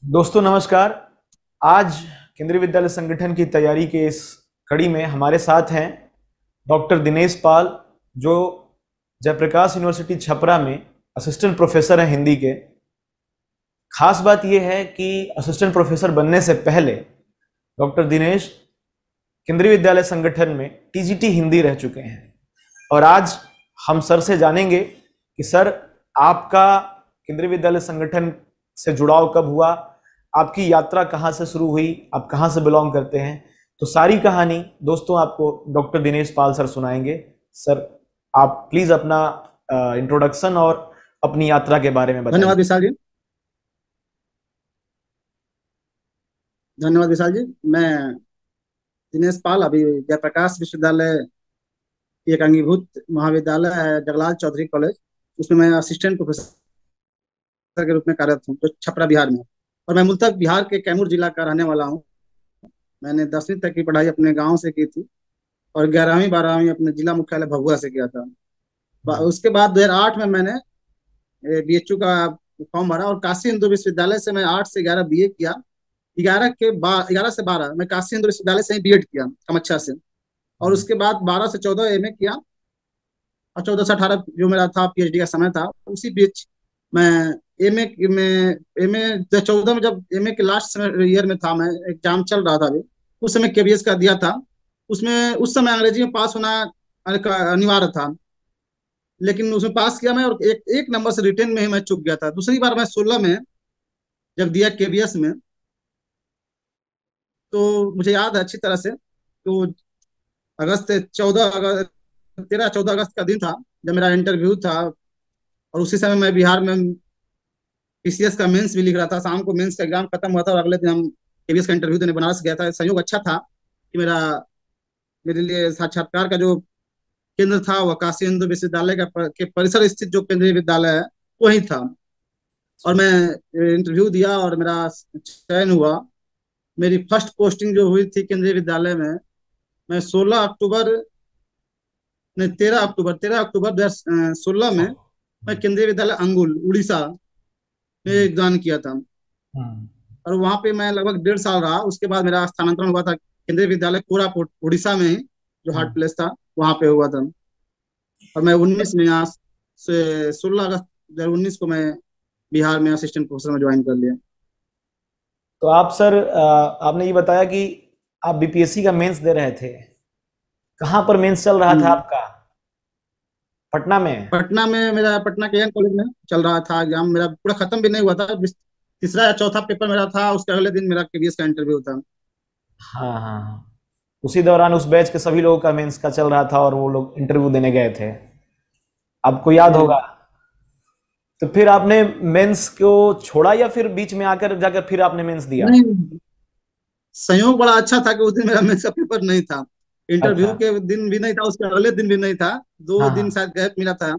दोस्तों नमस्कार। आज केंद्रीय विद्यालय संगठन की तैयारी के इस कड़ी में हमारे साथ हैं डॉक्टर दिनेश पाल, जो जयप्रकाश यूनिवर्सिटी छपरा में असिस्टेंट प्रोफेसर हैं हिंदी के। खास बात यह है कि असिस्टेंट प्रोफेसर बनने से पहले डॉक्टर दिनेश केंद्रीय विद्यालय संगठन में टीजीटी हिंदी रह चुके हैं। और आज हम सर से जानेंगे कि सर, आपका केंद्रीय विद्यालय संगठन से जुड़ाव कब हुआ, आपकी यात्रा कहाँ से शुरू हुई, आप कहाँ से बिलोंग करते हैं। तो सारी कहानी दोस्तों आपको डॉक्टर दिनेश पाल सर सुनाएंगे। सर, आप प्लीज अपना इंट्रोडक्शन और अपनी यात्रा के बारे में बताइए। धन्यवाद विशाल जी। धन्यवाद विशाल जी। मैं दिनेश पाल, अभी जयप्रकाश विश्वविद्यालय की एक अंगीभूत महाविद्यालय है जगलाल चौधरी कॉलेज, उसमें मैं असिस्टेंट प्रोफेसर के रूप में कार्यरत हूँ, जो छपरा बिहार में है। और मैं मूलतः बिहार के कैमूर जिला का रहने वाला हूँ। मैंने 10वीं तक की पढ़ाई अपने गांव से की थी और 11वीं 12वीं अपने जिला मुख्यालय भभुआ से किया था। उसके बाद 2008 में मैंने बीएचयू का फॉर्म भरा और काशी हिंदू विश्वविद्यालय से मैं 8 से 11 बीए किया। 11 से 12 मैं काशी हिंदू विश्वविद्यालय से ही बीएड किया कामाख्या से। और उसके बाद 12 से 14 एमए किया। और 14 से 18 जो मेरा था पीएचडी का समय था, उसी बीच मैं एमए में एमए 14 में जब एमए के लास्ट ईयर में था, मैं एग्जाम चल रहा था अभी, उस समय केबीएस का दिया था। उसमें उस समय अंग्रेजी में पास होना अनिवार्य था, लेकिन उसमें पास किया मैं और एक एक नंबर से रिटेन में ही मैं चूक गया था। दूसरी बार मैं 16 में जब दिया केबीएस में, तो मुझे याद है अच्छी तरह से। तो अगस्त 14 अगस्त 13 14 अगस्त का दिन था जब मेरा इंटरव्यू था। और उसी समय मैं बिहार में पीसीएस का मेंस भी लिख रहा था। शाम को मेंस का एग्जाम खत्म हुआ था और अगले दिन हम केबीएस का इंटरव्यू देने बनारस गया था। संयोग अच्छा था कि मेरे लिए साक्षात्कार का जो केंद्र था वह काशी हिंदू विश्वविद्यालय के परिसर स्थित जो केंद्रीय विद्यालय है वही था। और मैं इंटरव्यू दिया और मेरा चयन हुआ। मेरी फर्स्ट पोस्टिंग जो हुई थी केंद्रीय विद्यालय में, मैं 16 अक्टूबर, नहीं 13 अक्टूबर 2016 में मैं केंद्रीय विद्यालय अंगुल उड़ीसा में एग्जाम किया था। और वहां पे मैं लगभग 1.5 साल रहा। उसके बाद मेरा स्थानांतरण हुआ था केंद्रीय विद्यालय कोरापुट उड़ीसा में ही, जो हार्ट प्लेस था वहां पे हुआ था। और मैं 19 में यहाँ से 16 अगस्त 2019 को मैं बिहार में असिस्टेंट प्रोफेसर में ज्वाइन कर लिया। तो आप सर, आपने ये बताया कि आप बीपीएससी का मेंस दे रहे थे। कहाँ पर मेंस चल रहा था हम्म। आपका? पटना में? पटना में मेरा, पटना के एन कॉलेज में चल रहा था एग्जाम। मेरा पूरा खत्म भी नहीं हुआ था, तीसरा या चौथा पेपर मेरा था। उसके अगले दिन मेरा केबीएस का इंटरव्यू था। हाँ हाँ हाँ। उसी दौरान उस बैच के सभी लोगों का मेंस का चल रहा था और वो लोग इंटरव्यू देने गए थे। आपको याद जी। होगा। तो फिर आपने मेंस को छोड़ा या फिर बीच में आकर जाकर फिर आपने मेंस दिया? नहीं, संयोग बड़ा अच्छा था कि उस दिन मेरा मेंस का पेपर नहीं था। अच्छा। इंटरव्यू के दिन भी नहीं था, उसके अगले दिन भी नहीं था। दो हाँ दिन हाँ शायद गैप मिला था।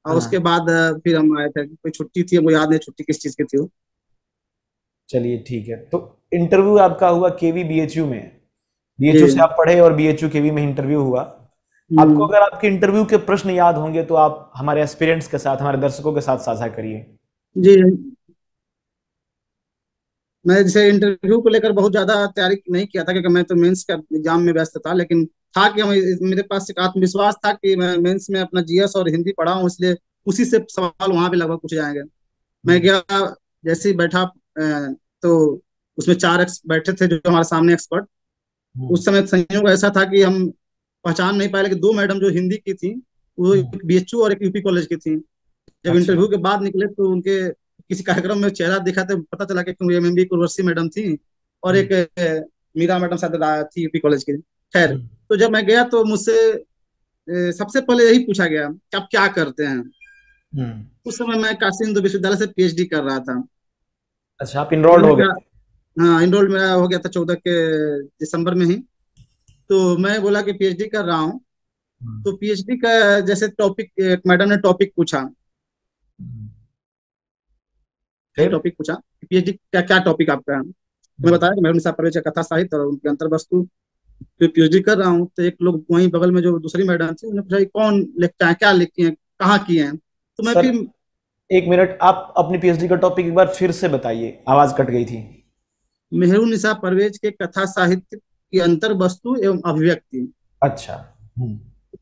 और उसके हाँ। बाद फिर हम आए थे। कोई छुट्टी थी, वो याद नहीं छुट्टी किस चीज की थी वो। चलिए ठीक है। तो इंटरव्यू आपका हुआ केवी बीएचयू में। बीएचयू से जी। आप पढ़े और बीएचयू केवी में इंटरव्यू हुआ। आपको हम्म। अगर आपके इंटरव्यू के प्रश्न याद होंगे तो आप हमारे एस्पिरेंट्स के साथ, हमारे दर्शकों के साथ साझा करिए। जी, मैं जैसे इंटरव्यू को लेकर बहुत ज्यादा तैयारी नहीं किया था, क्योंकि मैं तो मेंस का एग्जाम में व्यस्त था। लेकिन था कि मेरे पास एक आत्मविश्वास था कि मैं मेंस में अपना जीएस और हिंदी पढ़ा हूँ, इसलिए उसी से सवाल वहां पे लगभग पूछे जाएंगे। मैं हम्म, गया, जैसे ही बैठा तो उसमें चार बैठे थे जो हमारे सामने एक्सपर्ट। हम्म, उस समय संयोग ऐसा था कि हम पहचान नहीं पाए, लेकिन दो मैडम जो हिंदी की थी, वो हम्म। एक बीएचयू और एक यूपी कॉलेज की थी। जब अच्छा। इंटरव्यू के बाद निकले तो उनके किसी कार्यक्रम में चेहरा दिखा तो पता चला कि एमएमबी कुर्वशी मैडम थी और हम्म, एक मीरा मैडम शायद थी यूपी कॉलेज की। खैर, हम्म, तो जब मैं गया तो मुझसे सबसे पहले यही पूछा गया कि आप क्या करते हैं। हम्म। उस समय मैं काशी हिंदू विश्वविद्यालय से पीएचडी कर रहा था। अच्छा, आप तो इनरोल्ड मैंने हो गए थे? कहा, हाँ एनरोल मेरा हो गया था 14 के दिसंबर में ही। तो मैं बोला कि पीएचडी कर रहा हूँ। हम्म, तो पीएचडी का जैसे टॉपिक, एक मैडम ने टॉपिक पूछा, हम्म। यही फिर? टॉपिक पूछा कि पीएचडी का क्या टॉपिक आपका है। मैं हम्म, बताया कि मैं उड़ीसा परिचय कथा साहित्य और उनके अंतर वस्तु पे पीएचडी कर रहा हूँ। तो एक लोग वहीं बगल में जो दूसरी मैडम थी, उन्होंने पूछा, "ये कौन लिखता है, क्या लिखती हैं, कहाँ की हैं?" तो मैं सर, फिर एक मिनट, आप अपनी पीएचडी का टॉपिक एक बार फिर से बताइए, आवाज कट गई थी। मेहरुनिसा परवेज के कथा साहित्य की अंतर वस्तु एवं अभिव्यक्ति। अच्छा। हम्म।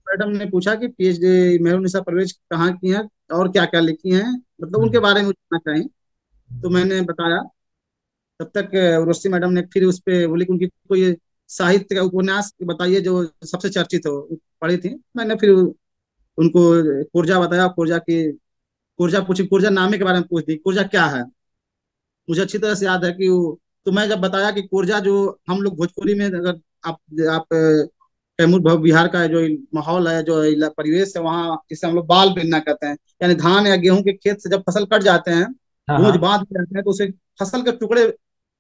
मैडम ने पूछा कि पीएचडी मेहरुनिसा परवेज कहाँ की हैं और क्या क्या लिखी हैं, मतलब उनके हम्म। बारे में जानना चाहें। तो मैंने बताया। तब तक रोशनी मैडम ने फिर उस पे बोली कि उनकी कोई साहित्य का उपन्यास बताइए जो सबसे चर्चित हो। पढ़ी थी मैंने, फिर उनको कुर्जा बताया। कुर्जा पूछी, कुर्जा नामे के बारे में पूछ दी, कुर्जा क्या है। मुझे अच्छी तरह से याद है कि तो मैं जब बताया कि कुर्जा जो हम लोग भोजपुरी में, अगर आप कैमूर बिहार का जो माहौल है, जो परिवेश है वहाँ, जिसे हम लोग बाल बीनना कहते हैं, यानी धान या गेहूं के खेत से जब फसल कट जाते हैं, हाँ भूंज हाँ। बांध जाते हैं, तो उसे फसल के टुकड़े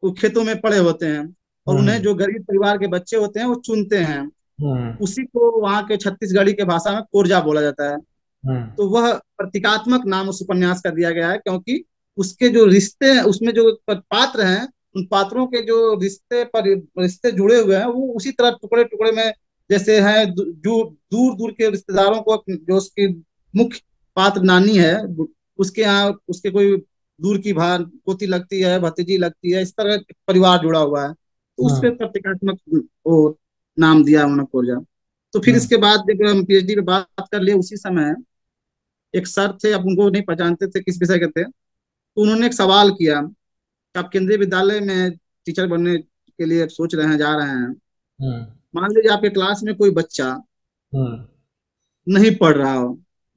वो खेतों में पड़े होते हैं, और उन्हें हम्म। जो गरीब परिवार के बच्चे होते हैं वो चुनते हैं। हम्म। उसी को वहाँ के छत्तीसगढ़ी के भाषा में कोरजा बोला जाता है। हम्म। तो वह प्रतीकात्मक नाम उस उपन्यास का दिया गया है, क्योंकि उसके जो रिश्ते हैं, उसमें जो पात्र हैं, उन पात्रों के जो रिश्ते जुड़े हुए हैं, वो उसी तरह टुकड़े टुकड़े में जैसे हैं। जो दूर दूर के रिश्तेदारों को, जो उसकी मुख्य पात्र नानी है, उसके यहाँ उसके कोई दूर की भान पोती लगती है, भतीजी लगती है, इस तरह परिवार जुड़ा हुआ है, तो उस हम्म। पर प्रतीकात्मक वो नाम दिया उन्होंने कोरजा। तो फिर हम्म। इसके बाद जब हम पीएचडी पे बात कर लिए, उसी समय एक सर थे, अब उनको नहीं पहचानते थे किस विषय के थे, तो उन्होंने एक सवाल किया कि आप केंद्रीय विद्यालय में टीचर बनने के लिए सोच रहे हैं, जा रहे हैं। हम्म। मान लीजिए आपके क्लास में कोई बच्चा हम्म। नहीं पढ़ रहा हो।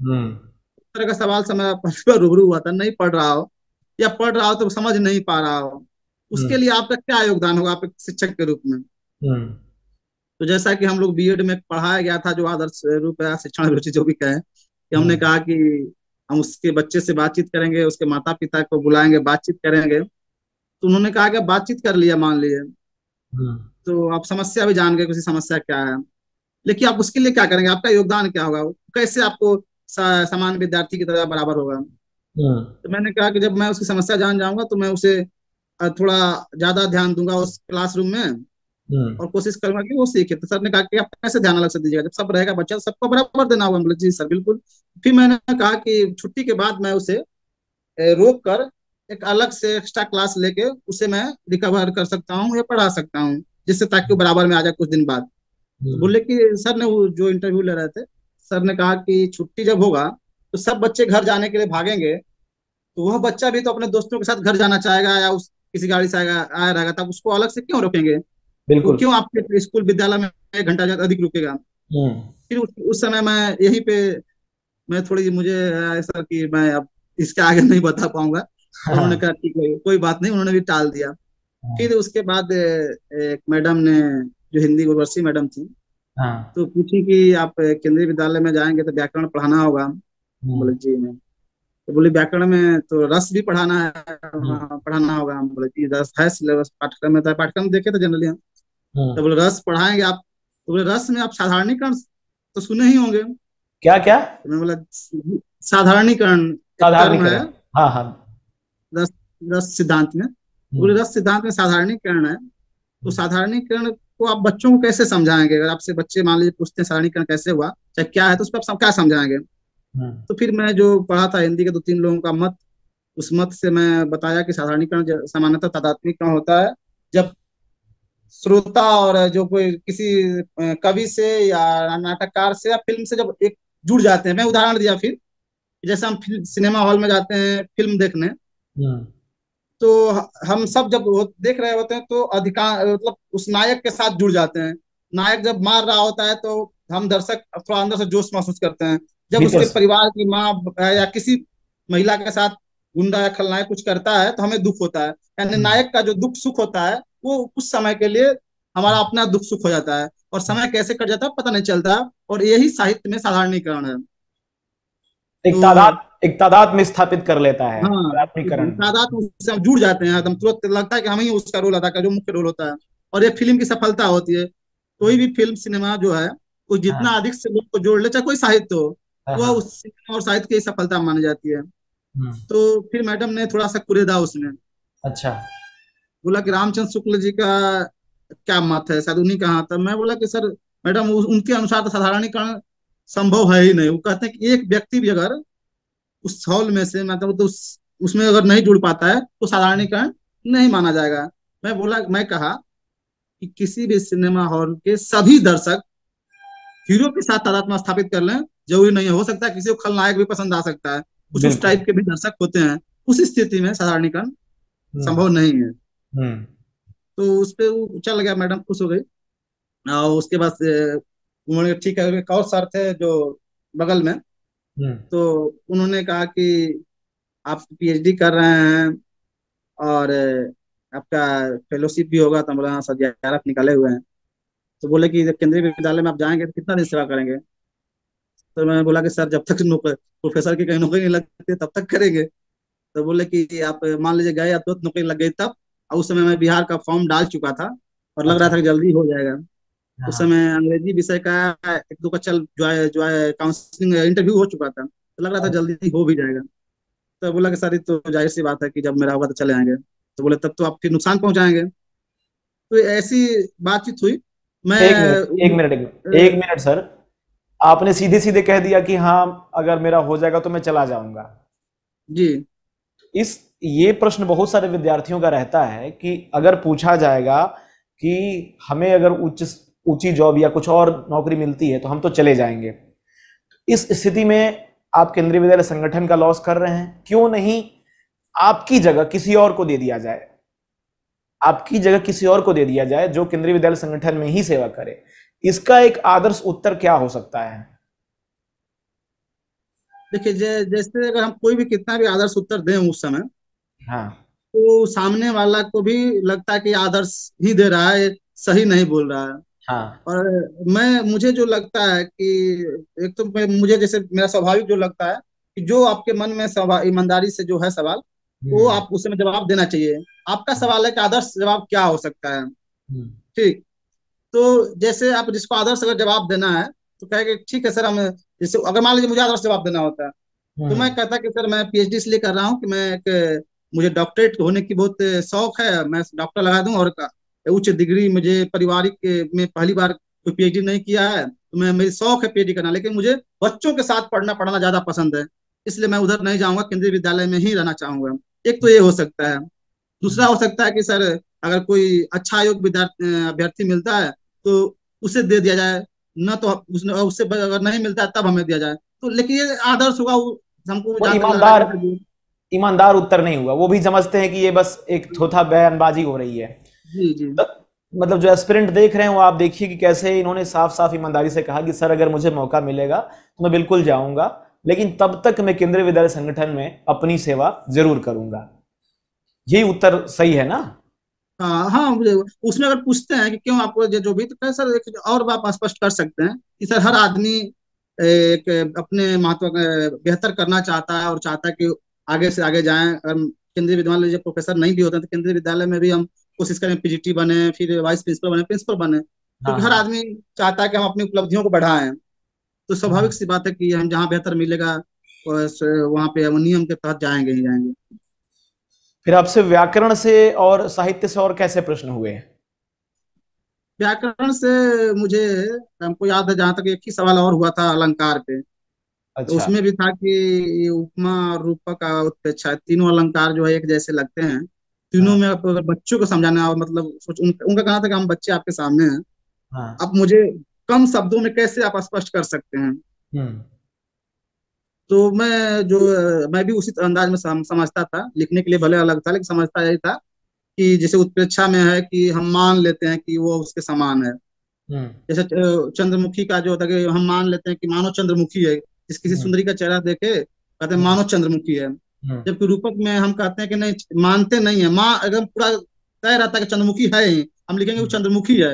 हम्म। इस तरह का सवाल से मेरा पहली बार रूबरू हुआ था। नहीं पढ़ रहा हो, या पढ़ रहा हो तो समझ नहीं पा रहा हो, उसके हम्म। लिए आपका क्या योगदान होगा आप एक शिक्षक के रूप में। हम्म। तो जैसा कि हम लोग बीएड में पढ़ाया गया था, जो आदर्श रूप है, शिक्षण रुचि जो भी कहें, कि हमने हम्म। कहा कि हम उसके बच्चे से बातचीत करेंगे, उसके माता पिता को बुलाएंगे, बातचीत करेंगे। तो उन्होंने कहा कि अब बातचीत कर लिया मान लीजिए, हम्म। तो आप समस्या भी जान गए कि उसकी समस्या क्या है, लेकिन आप उसके लिए क्या करेंगे, आपका योगदान क्या होगा, कैसे आपको समान विद्यार्थी की तरह बराबर होगा। हम्म। तो मैंने कहा कि जब मैं उसकी समस्या जान जाऊंगा तो मैं उसे थोड़ा ज्यादा ध्यान दूंगा उस क्लासरूम में, हम्म। और कोशिश करूंगा कि वो सीखे। तो सर ने कहा कि आप कैसे ध्यान अलग से दीजिएगा, जब सब रहेगा बच्चा तो सबको बराबर देना होगा। बोले जी सर बिल्कुल। फिर मैंने कहा कि छुट्टी के बाद मैं उसे रोक कर एक अलग से एक्स्ट्रा क्लास लेके उसे मैं रिकवर कर सकता हूँ या पढ़ा सकता हूँ, जिससे ताकि वो बराबर में आ जाए कुछ दिन बाद। तो हम्म। बोले कि सर ने, वो जो इंटरव्यू ले रहे थे, सर ने कहा कि छुट्टी जब होगा तो सब बच्चे घर जाने के लिए भागेंगे, तो वह बच्चा भी तो अपने दोस्तों के साथ घर जाना चाहेगा, या उस किसी गाड़ी से आएगा आया रहेगा, तब उसको अलग से क्यों रोकेंगे। वो बिल्कुल। क्यों आपके स्कूल विद्यालय में 1 घंटा ज्यादा अधिक रुकेगा। हम्म। फिर उस समय मैं यहीं पे, मैं थोड़ी मुझे ऐसा कि मैं अब इसके आगे नहीं बता पाऊंगा, तो उन्होंने हाँ। कहा ठीक है कोई बात नहीं, उन्होंने भी टाल दिया। हाँ। फिर उसके बाद एक मैडम ने, जो हिंदी गुरवर्सी मैडम थी, हाँ। तो पूछी कि आप केंद्रीय विद्यालय में जाएंगे तो व्याकरण पढ़ाना होगा। हम्म। बोले जी नहीं। तो बोले व्याकरण में तो रस भी पढ़ाना है, हम्म। पढ़ाना होगा। हम बोले जी रस है सिलेबस पाठ्यक्रम में, तो पाठ्यक्रम देखे थे जनरली हम। हम्म। तो बोले रस पढ़ाएंगे आप। तो बोले रस में आप साधारणीकरण तो सुने ही होंगे। क्या क्या? तो मैं बोला साधारणीकरण एक टर्म है साधारणीकरण। हाँ हाँ। रस रस सिद्धांत में। तो बोले हम्म। रस सिद्धांत में साधारणीकरण है। तो हम्म। साधारणीकरण को आप बच्चों को कैसे समझाएंगे, अगर आपसे बच्चे मान लीजिए पूछते हैं साधारणीकरण कैसे हुआ, चाहे क्या है, तो उस पर आप क्या समझाएंगे। हम्म। तो फिर मैं जो पढ़ा था हिंदी के 2-3 लोगों का मत, उस मत से मैं बताया कि साधारणीकरण सामान्यतः तादात्म्यकरण होता है, जब श्रोता और जो कोई किसी कवि से या नाटककार से या फिल्म से जब एक जुड़ जाते हैं। मैं उदाहरण दिया फिर, जैसे हम सिनेमा हॉल में जाते हैं फिल्म देखने, हम्म। तो हम सब जब वो देख रहे होते हैं तो अधिकांश मतलब उस नायक के साथ जुड़ जाते हैं। नायक जब मार रहा होता है तो हम दर्शक थोड़ा अंदर से जोश महसूस करते हैं। जब उसके बिल्कुल। परिवार की माँ या किसी महिला के साथ गुंडा या खलनायक कुछ करता है तो हमें दुख होता है। यानी हम्म। नायक का जो दुख सुख होता है वो कुछ समय के लिए हमारा अपना दुख सुख हो जाता है, और समय कैसे कट जाता है पता नहीं चलता। और यही साहित्य में साधारणीकरण है। एक तो तादाद, एक तादाद में स्थापित कर लेता है हाँ, तादात्म्यकरण। तादाद उससे हम जुड़ जाते हैं एकदम, तुरंत लगता है कि हम ही उसका रोल अदा कर, जो मुख्य रोल होता है। और ये फिल्म की सफलता होती है। कोई भी फिल्म सिनेमा जो है, वो जितना हाँ अधिक से लोग को जोड़ ले, चाहे कोई साहित्य हो, हाँ। वह हाँ। उस सिनेमा और साहित्य की सफलता मानी जाती है। हम्म। तो फिर मैडम ने थोड़ा सा कुरेदा उसमें, अच्छा। बोला कि रामचंद्र शुक्ल जी का क्या मत है, शायद उन्हीं का हाथ था। मैं बोला कि सर मैडम उनके अनुसार तो साधारणीकरण संभव है ही नहीं। वो कहते हैं कि एक व्यक्ति भी अगर उस हॉल में से, मतलब तो उसमें अगर नहीं जुड़ पाता है तो साधारणीकरण नहीं माना जाएगा। मैं कहा कि किसी भी सिनेमा हॉल के सभी दर्शक हीरो के साथ तादात्म्य स्थापित कर लें, जरूरी नहीं है, हो सकता है किसी को खलनायक भी पसंद आ सकता है, कुछ उस बिल्कुल। टाइप के भी दर्शक होते हैं। उस स्थिति में साधारणीकरण हम्म। संभव नहीं है। हम्म। तो उस पे वो चल गया, मैडम खुश हो गई। और उसके बाद उन्होंने ठीक है, एक और सर थे जो बगल में, हम्म। तो उन्होंने कहा कि आप पीएचडी कर रहे हैं और आपका फेलोशिप भी होगा, तो हम बोला हाँ सर, JRF निकाले हुए हैं। तो बोले कि जब केंद्रीय विद्यालय में आप जाएंगे तो कितना दिन सेवा करेंगे? तो मैंने बोला कि सर जब तक नौकर प्रोफेसर की कहीं नौकरी नहीं लगती तब तक करेंगे। तो बोले कि आप मान लीजिए गए, आप तुरंत नौकरी लग गई तब। और उस समय मैं बिहार का फॉर्म डाल चुका था और लग रहा अच्छा। था कि जल्दी हो जाएगा। उस हाँ। समय अंग्रेजी विषय का एक दो का चल जो है काउंसलिंग इंटरव्यू हो चुका था, तो लग रहा था अच्छा। जल्दी हो भी जाएगा। तो बोला कि सर ये तो जाहिर सी बात है कि जब मेरा होगा तो चले आएंगे। तो बोले तब तो आप फिर नुकसान पहुंचाएंगे। तो ऐसी बातचीत हुई। मैं एक मिनट, एक मिनट, एक मिनट, एक अ, मिनट सर। आपने सीधे सीधे कह दिया कि हाँ, अगर मेरा हो जाएगा तो मैं चला जाऊंगा। जी इस ये प्रश्न बहुत सारे विद्यार्थियों का रहता है कि अगर पूछा जाएगा कि हमें अगर ऊंची जॉब या कुछ और नौकरी मिलती है तो हम तो चले जाएंगे। इस स्थिति में आप केंद्रीय विद्यालय संगठन का लॉस कर रहे हैं। क्यों नहीं आपकी जगह किसी और को दे दिया जाए, आपकी जगह किसी और को दे दिया जाए जो केंद्रीय विद्यालय संगठन में ही सेवा करे। इसका एक आदर्श उत्तर क्या हो सकता है? देखिए, जैसे अगर हम कोई भी कितना भी आदर्श उत्तर दें उस समय, हाँ। तो सामने वाला को भी लगता है कि आदर्श ही दे रहा है, सही नहीं बोल रहा है। हाँ। और मुझे जो लगता है कि एक तो मुझे जैसे मेरा स्वाभाविक जो लगता है कि जो आपके मन में ईमानदारी से जो है सवाल, वो हम्म। आप उस समय जवाब देना चाहिए। आपका सवाल है कि आदर्श जवाब क्या हो सकता है। हम्म। ठीक। तो जैसे आप जिसको आदर्श अगर जवाब देना है, तो कहेंगे ठीक है सर, हम जैसे अगर मान लीजिए मुझे आदर्श जवाब देना होता है, तो हम्म। मैं कहता कि सर मैं पीएचडी इसलिए कर रहा हूँ कि मैं एक मुझे डॉक्टरेट होने की बहुत शौक है, मैं डॉक्टर लगा दूं। और उच्च डिग्री मुझे पारिवारिक में पहली बार कोई पीएचडी नहीं किया है, तो मैं मेरी शौक है पीएचडी करना, लेकिन मुझे बच्चों के साथ पढ़ना ज्यादा पसंद है, इसलिए मैं उधर नहीं जाऊंगा, केंद्रीय विद्यालय में ही रहना चाहूंगा। एक तो ये हो सकता है। दूसरा हो सकता है कि सर अगर कोई अच्छा योग्य विद्यार्थी अभ्यर्थी मिलता है तो उसे दे दिया जाए, न तो उससे अगर नहीं मिलता है तब हमें दिया जाए। तो लेकिन ये आदर्श होगा, हमको वो जहां तक लग रहा ईमानदार, है कि ईमानदार उत्तर नहीं हुआ। वो भी समझते हैं कि ये बस एक थोथा बयानबाजी हो रही है। जी जी तो मतलब जो एस्पिरेंट देख रहे हैं वो आप देखिए कि कैसे इन्होंने साफ साफ ईमानदारी से कहा कि सर अगर मुझे मौका मिलेगा तो मैं बिल्कुल जाऊंगा, लेकिन तब तक मैं केंद्रीय विद्यालय संगठन में अपनी सेवा जरूर करूंगा। यही उत्तर सही है ना? हाँ हाँ, मुझे उसमें अगर पूछते हैं कि क्यों आपको जो भी, तो कहें सर एक और बात आप स्पष्ट कर सकते हैं कि सर हर आदमी एक अपने महत्व बेहतर करना चाहता है और चाहता है कि आगे से आगे जाएं। केंद्रीय विद्यालय जब प्रोफेसर नहीं भी होते हैं तो केंद्रीय विद्यालय में भी हम कोशिश करें पीजीटी बने, फिर वाइस प्रिंसिपल बने, प्रिंसिपल बने, हाँ। क्योंकि हर हाँ। आदमी चाहता है कि हम अपनी उपलब्धियों को बढ़ाएं। तो हाँ। स्वाभाविक सी बात है कि हम जहाँ बेहतर मिलेगा वहाँ पे हम नियम के तहत जाएंगे ही जाएंगे। फिर आपसे व्याकरण से और साहित्य से और कैसे प्रश्न हुए? व्याकरण से मुझे, हमको याद है जहां तक एक ही सवाल और हुआ था अलंकार पे। तो अच्छा। उसमें भी था कि ये उपमा और रूपक और उत्प्रेक्षा तीनों अलंकार जो है एक जैसे लगते हैं। तीनों हाँ। में आप अगर बच्चों को समझाना है, और मतलब उनका कहना था कि हम बच्चे आपके सामने हैं, हाँ। आप मुझे कम शब्दों में कैसे आप स्पष्ट कर सकते हैं। हम्म। तो मैं भी उसी अंदाज में समझता था, लिखने के लिए भले अलग था लेकिन समझता यही था कि जैसे उत्प्रेक्षा में है कि हम मान लेते हैं कि वो उसके समान है। हम्म। जैसे चंद्रमुखी का जो होता है कि हम मान लेते हैं कि मानो चंद्रमुखी है, जिस किसी हम्म। सुंदरी का चेहरा देखे कहते हैं हम्म। मानो चंद्रमुखी है। हम्म। जबकि रूपक में हम कहते हैं कि नहीं, मानते नहीं है, माँ एकदम पूरा तय रहता है कि चंद्रमुखी है ही, हम लिखेंगे वो हम्म। चंद्रमुखी है।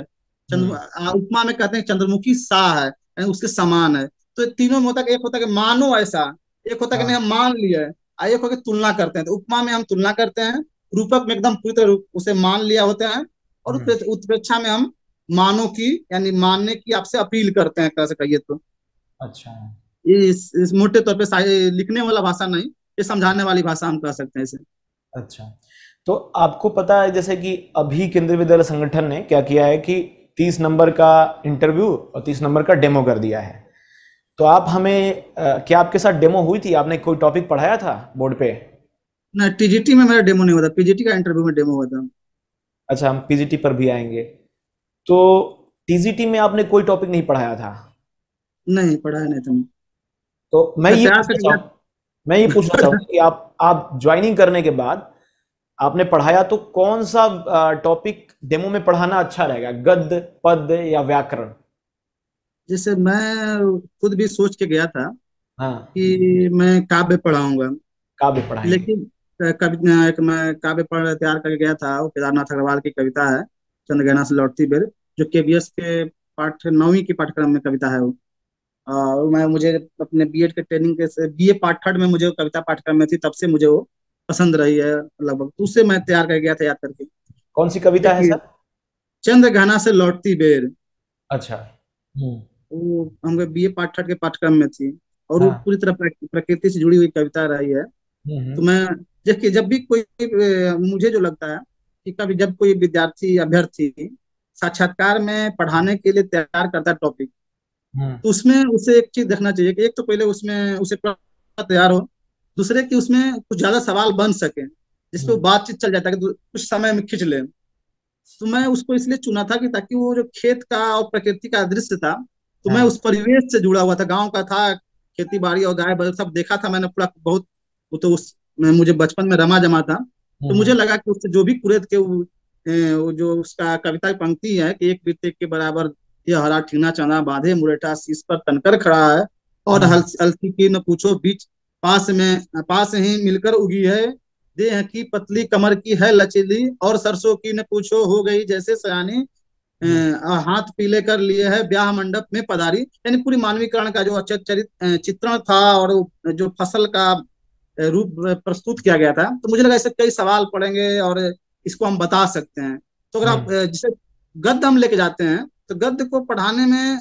हम्म। उपमा में कहते हैं चंद्रमुखी सा है, यानी उसके समान है। तो ये तीनों में होता है कि एक होता है कि मानो ऐसा, एक होता है कि नहीं हाँ। हम मान लिया है, और एक होता है कि तुलना करते हैं। तो उपमा में हम तुलना करते हैं, रूपक में एकदम पूरी तरह उसे मान लिया होता है, और हम्म। उत्प्रेक्षा में हम मानो की यानी मानने की आपसे अपील करते हैं, कैसे कहिए तो। अच्छा। ये इस मोटे तौर पे लिखने वाला भाषा नहीं, ये समझाने वाली भाषा हम कह सकते हैं इसे। अच्छा। तो आपको पता है जैसे कि अभी केंद्रीय विद्यालय संगठन ने क्या किया है कि 30 नंबर का इंटरव्यू और 30 नंबर का डेमो कर दिया है। तो आप हमें क्या आपके साथ डेमो हुई थी, आपने कोई टॉपिक पढ़ाया था बोर्ड पे? ना, टीजीटी में मेरा डेमो नहीं हुआ था, पीजीटी का इंटरव्यू में डेमो हुआ था। अच्छा, हम पीजीटी पर भी आएंगे। तो टीजीटी में आपने कोई टॉपिक नहीं पढ़ाया था? नहीं, पढ़ाया नहीं था। तो मैं तैयार करके गया। मैं ये पूछना चाहूंगा कि आप ज्वाइनिंग करने के बाद आपने पढ़ाया तो कौन सा टॉपिक डेमो में पढ़ाना अच्छा रहेगा, गद्य, पद्य या व्याकरण? जैसे मैं खुद भी सोच के गया था हाँ, कि मैं काव्य पढ़ाऊंगा, काव्य पढ़ाएंगे। लेकिन एक मैं काव्य पढ़ तैयार करके गया था, वो केदारनाथ अग्रवाल की कविता है, चंद्रगहना से लौटती बेर, जो केबीएस के पाठ 9वीं के पाठ्यक्रम में कविता है वो। और मैं मुझे अपने बीएड के ट्रेनिंग के बीए पार्ट थर्ड में मुझे वो कविता पाठ्यक्रम में थी, तब से मुझे वो पसंद रही है लगभग, तो उससे मैं तैयार कर गया था याद करके। कौन सी कविता है देखिए, सर? चंद्रघाना से लौटती बेर, अच्छा। हम्म। वो हमको बीए पार्ट थर्ड के पाठ्यक्रम में थी, और वो हाँ। पूरी तरह प्रकृति से जुड़ी हुई कविता रही है। तो हम्म। मैं, देखिए, जब भी कोई मुझे जो लगता है कि कभी जब कोई विद्यार्थी अभ्यर्थी साक्षात्कार में पढ़ाने के लिए तैयार करता है टॉपिक, हम्म। तो उसमें उसे एक चीज देखना चाहिए कि एक तो पहले उसमें उसे पूरा तैयार हो, दूसरे कि उसमें कुछ ज्यादा सवाल बन सके जिसपे वो हम्म। बातचीत चल जाता है कि कुछ समय में खींच ले। तो मैं उसको इसलिए चुना था कि ताकि वो जो खेत का और प्रकृति का दृश्य था, तो मैं हाँ। उस परिवेश से जुड़ा हुआ था, गांव का था, खेती बाड़ी और गाय बैल सब देखा था मैंने पूरा बहुत। वो तो उस मैं मुझे बचपन में रमा जमा था, तो मुझे हम्म। लगा कि उससे जो भी कुरेद के वो जो उसका कविता की पंक्ति है कि एक बीते के बराबर ये हरा ठीना चना बांधे मुरेठा शीश पर तनकर खड़ा है, और हम्म। हल्की की न पूछो बीच पास ही मिलकर उगी है, देह की पतली कमर की है लचीली, और सरसों की न पूछो हो गई जैसे सयानी, हम्म। हाथ पीले कर लिए है ब्याह मंडप में पधारी। यानी पूरी मानवीकरण का जो चित्रण था, और जो फसल का रूप प्रस्तुत किया गया था, तो मुझे लगा इससे कई सवाल पड़ेंगे और इसको हम बता सकते हैं। तो अगर आप हम्म। जैसे गद्य हम लेके जाते हैं, तो गद्य को पढ़ाने में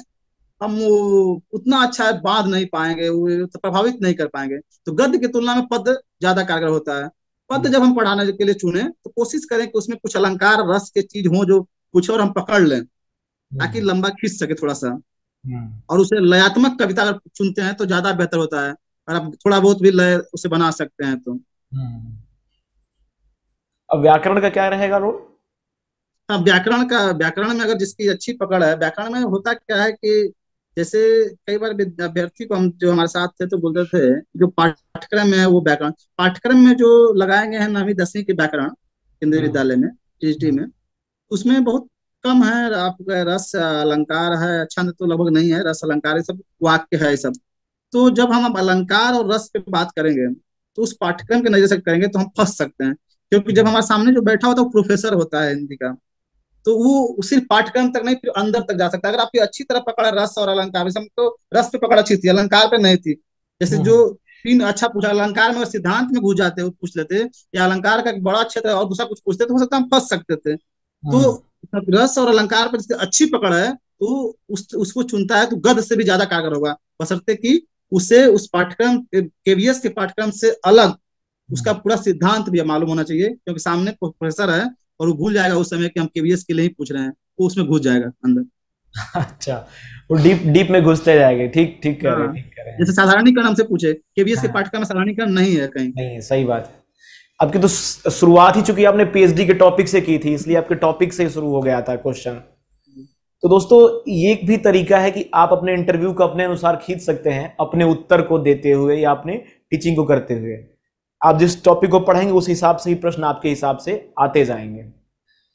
हम वो उतना अच्छा बांध नहीं पाएंगे, वो तो प्रभावित नहीं कर पाएंगे। तो गद्य की तुलना में पद्य ज्यादा कारगर होता है। पद्य हम्म। जब हम पढ़ाने के लिए चुने, तो कोशिश करें कि उसमें कुछ अलंकार रस के चीज हो जो कुछ और हम पकड़ लें, ताकि हम्म। लंबा खींच सके थोड़ा सा। हम्म। और उसे लयात्मक कविता अगर चुनते हैं तो ज्यादा बेहतर होता है, और आप थोड़ा बहुत भी लय उसे बना सकते हैं तो। हम्म। अब व्याकरण का क्या रहेगा रोल? हाँ, व्याकरण में अगर जिसकी अच्छी पकड़ है, व्याकरण में होता क्या है कि जैसे कई बार अभ्यर्थी को हम जो हमारे साथ थे तो बोलते थे जो पाठ्यक्रम है वो व्याकरण पाठ्यक्रम में जो लगाए गए हैं 9वीं 10वीं के व्याकरण केंद्रीय हम्म। विद्यालय में, टीजीटी हम्म। में, उसमें बहुत कम है आपका रस अलंकार है, छंद तो लगभग नहीं है, रस अलंकार ये सब वाक्य है ये सब। तो जब हम अब अलंकार और रस पे बात करेंगे, तो उस पाठ्यक्रम के नजर से करेंगे तो हम फंस सकते हैं, क्योंकि जब हमारे सामने जो बैठा होता है वो प्रोफेसर होता है हिंदी का, तो वो सिर्फ पाठ्यक्रम तक नहीं, फिर अंदर तक जा सकता है। अगर आपकी अच्छी तरह पकड़ है रस और अलंकार में, तो रस पे पकड़ अच्छी थी, अलंकार पे नहीं थी। जैसे जो हम्म। तीन अच्छा पूछा, अलंकार में अगर सिद्धांत में घुस जाते पूछ लेते, या अलंकार का एक बड़ा क्षेत्र और दूसरा कुछ पूछते, तो हो सकता है हम फंस सकते थे। हम्म। तो रस और अलंकार पर जिसकी अच्छी पकड़ है, तो उसको चुनता है तो गद्य से भी ज्यादा कारगर होगा, बशर्ते कि उसे उस पाठ्यक्रम केवीएस के पाठ्यक्रम से अलग उसका हम्म। पूरा सिद्धांत भी मालूम होना चाहिए, क्योंकि सामने प्रोफेसर है और वो भूल जाएगा उस समय कि हम केवीएस के लिए ही पूछ रहे हैं, वो उसमें घुस जाएगा अंदर। अच्छा, वो डीप डीप में घुसते जाएंगे। ठीक ठीक कह रहे हैं, हाँ, ठीक कह रहे जैसे हैं। साधारणीकरण हमसे पूछे, केवीएस के हाँ। पाठ्यक्रम में साधारणीकरण नहीं है कहीं। नहीं है, सही बात है। आपकी तो शुरुआत ही चूंकि आपने पीएचडी के टॉपिक से की थी, इसलिए आपके टॉपिक से ही शुरू हो गया था क्वेश्चन। तो दोस्तों, ये एक भी तरीका है कि आप अपने इंटरव्यू को अपने अनुसार खींच सकते हैं, अपने उत्तर को देते हुए या अपने टीचिंग को करते हुए। आप जिस टॉपिक को पढ़ेंगे उस हिसाब से ही प्रश्न आपके हिसाब से आते जाएंगे।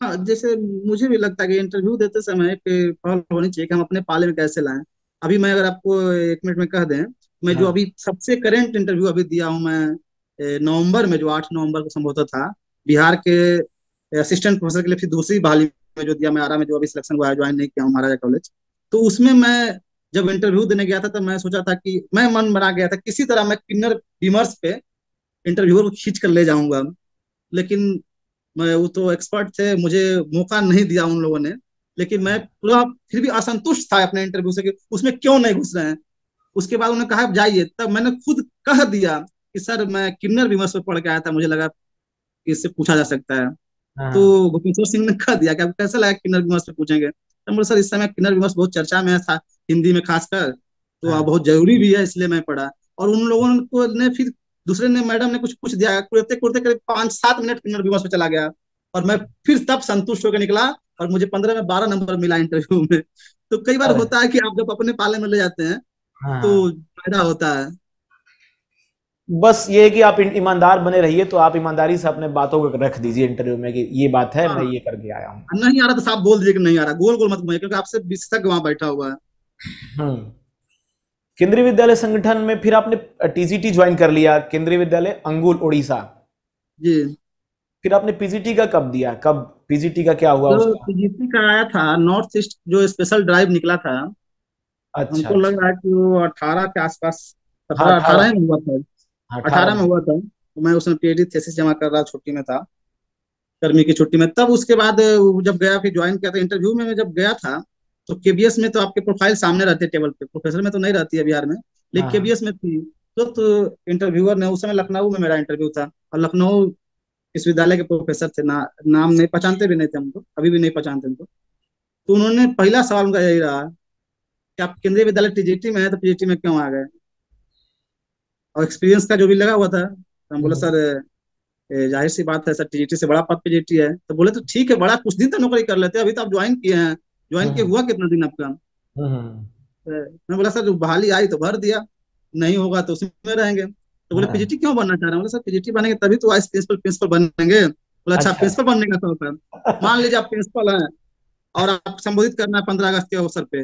हाँ, जैसे मुझे भी लगता है कि इंटरव्यू देते समय पे पहल होनी चाहिए कि हम अपने पाले में कैसे लाएं। अभी मैं अगर आपको 1 मिनट में कह दें, मैं जो हाँ। अभी सबसे करेंट इंटरव्यू अभी दिया हूँ मैं, नवंबर में, जो 8 नवंबर को संभवतः था, बिहार के असिस्टेंट प्रोफेसर के लिए, फिर दूसरी बहाली में जो दिया मैं आरा में, जो अभी सिलेक्शन हुआ है, ज्वाइन नहीं किया हूँ महाराजा कॉलेज। तो उसमें मैं जब इंटरव्यू देने गया था, तो मैं सोचा था कि मैं मन बना गया था किसी तरह मैं किन्नर विमर्श पे इंटरव्यूअर को खींच कर ले जाऊंगा। लेकिन मैं, वो तो एक्सपर्ट थे, मुझे मौका नहीं दिया उन लोगों ने। लेकिन मैं पूरा फिर भी असंतुष्ट था अपने इंटरव्यू से कि उसमें क्यों नहीं घुस रहे हैं। उसके बाद उन्होंने कहा जाइए, तब मैंने खुद कह दिया कि सर मैं किन्नर विमर्श में पढ़ के आया था, मुझे लगा कि इससे पूछा जा सकता है। हाँ। तो भूपेश्वर सिंह ने कह दिया कि कैसे लगा किन्नर विमर्श पे पूछेंगे, तो बोले सर इस समय किन्नर विमर्श बहुत चर्चा में है, हिंदी में खासकर, तो हाँ। बहुत जरूरी भी है, इसलिए मैं पढ़ा। और उन लोगों को ने फिर दूसरे ने मैडम ने कुछ पूछ दिया, कुर्ते कुर्ते करीब 5-7 मिनट इंटरव्यू में चला गया, और मैं फिर तब संतुष्ट होकर निकला, और मुझे 15 में 12 नंबर मिला इंटरव्यू में। तो कई बार अरे होता है कि आप जब अपने पाले में ले जाते हैं हाँ, तो फायदा होता है। बस ये है कि आप ईमानदार बने रहिए, तो आप ईमानदारी से अपने बातों को रख दीजिए इंटरव्यू में कि ये बात है, मैं हाँ, ये करके आया हूँ। नहीं आ रहा तो साफ बोल दीजिए कि नहीं आ रहा, गोल गोल मत घुमाइए, क्योंकि आपसे विशेषज्ञ वहां बैठा हुआ है। हम्म। केंद्रीय विद्यालय संगठन में फिर आपने टीजीटी ज्वाइन कर लिया, केंद्रीय विद्यालय अंगुल उड़ीसा। जी। फिर आपने पीजीटी का कब दिया, कब पीजीटी का क्या हुआ जो उसका? पीजीटी का आया था नॉर्थ ईस्ट, जो स्पेशल ड्राइव निकला था, अच्छा हमको लग अच्छा। रहा है कि वो 18 के आसपास, हाँ 17-18 18। में हुआ था। हाँ 18 18 में में। हुआ था, तो मैं उसमें पीएचडी थीसिस जमा कर रहा, छुट्टी में था, गर्मी की छुट्टी में। तब उसके बाद वो जब गया, फिर ज्वाइन किया था। इंटरव्यू में मैं जब गया था, तो केबीएस में तो आपके प्रोफाइल सामने रहते टेबल पे, प्रोफेसर में तो नहीं रहती है बिहार में, लेकिन हाँ हाँ। केबीएस में थी। तो इंटरव्यूअर ने, उस समय लखनऊ में मेरा इंटरव्यू था, और लखनऊ विश्वविद्यालय के प्रोफेसर थे ना, नाम नहीं पहचानते भी नहीं थे हमको, अभी भी नहीं पहचानते हमको। तो उन्होंने पहला सवाल उनका यही रहा कि आप केंद्रीय विद्यालय टीजीटी में है, तो पीजीटी में क्यों आ गए, और एक्सपीरियंस का जो भी लगा हुआ था। तो हम बोले हम्म सर, जाहिर सी बात है सर, टीजीटी से बड़ा पद पीजीटी है। तो बोले तो ठीक है, बड़ा कुछ दिन तो नौकरी कर लेते हैं, अभी तो आप ज्वाइन किए हैं, ज्वाइन किए हम्म हुआ कितना दिन आपका। हम्म। मैं बोला सर, जो बहाली आई तो भर दिया, नहीं होगा तो उसमें रहेंगे। तो बोले हाँ। पीजीटी क्यों बनना चाह रहे हैं? बोले सर, पीजीटी बनेंगे तभी तो वाइस प्रिंसिपल प्रिंसिपल बनेंगे। बोला अच्छा, अच्छा। प्रिंसिपल बनने का शौक है। मान लीजिए आप प्रिंसिपल हैं, और आप संबोधित करना है 15 अगस्त के अवसर पे,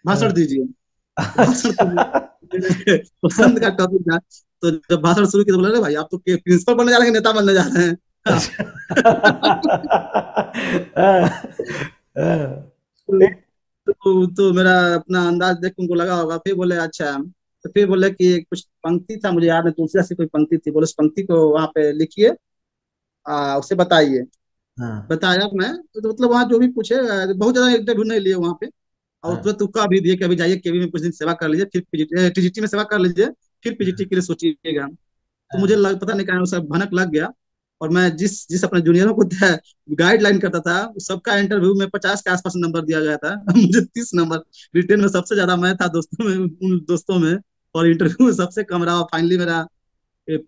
भाषण हाँ। दीजिए। तो भाषण तो अच्छा। मेरे पसंद का टॉपिक था। तो जब भाषण शुरू किया तो बोला, अरे भाई, आप तो प्रिंसिपल बनने जा रहे हैं, नेता बनने जा रहे हैं। हाँ। अच्छा। हाँ, हाँ। फिर? तो मेरा अपना अंदाज देख के उनको लगा होगा। फिर बोले अच्छा, तो फिर बोले कि कुछ पंक्ति था, मुझे याद नहीं, तुलसीदास की कोई पंक्ति थी, बोले उस पंक्ति को वहां पे लिखिए, उसे बताइए। हाँ बताया मैं, तो मतलब वहाँ जो भी पूछे, बहुत ज्यादा इंटरव्यू नहीं लिए वहाँ पे, और हाँ। तुरंत तुक्का भी दिए कि अभी जाइए केवी में कुछ दिन सेवा कर लीजिए, फिर टीजीटी में सेवा कर लीजिए, फिर पीजीटी के लिए सोचिएगा। तो मुझे हाँ। पता नहीं कहा सब भनक लग गया। और मैं जिस जिस अपने जूनियरों को गाइडलाइन करता था, सबका इंटरव्यू में 50 के आसपास नंबर दिया गया था। मुझे 30 नंबर। रिटेन में सबसे ज्यादा मैं था दोस्तों में, उन दोस्तों में। और इंटरव्यू में सबसे कम रहा, फाइनली मेरा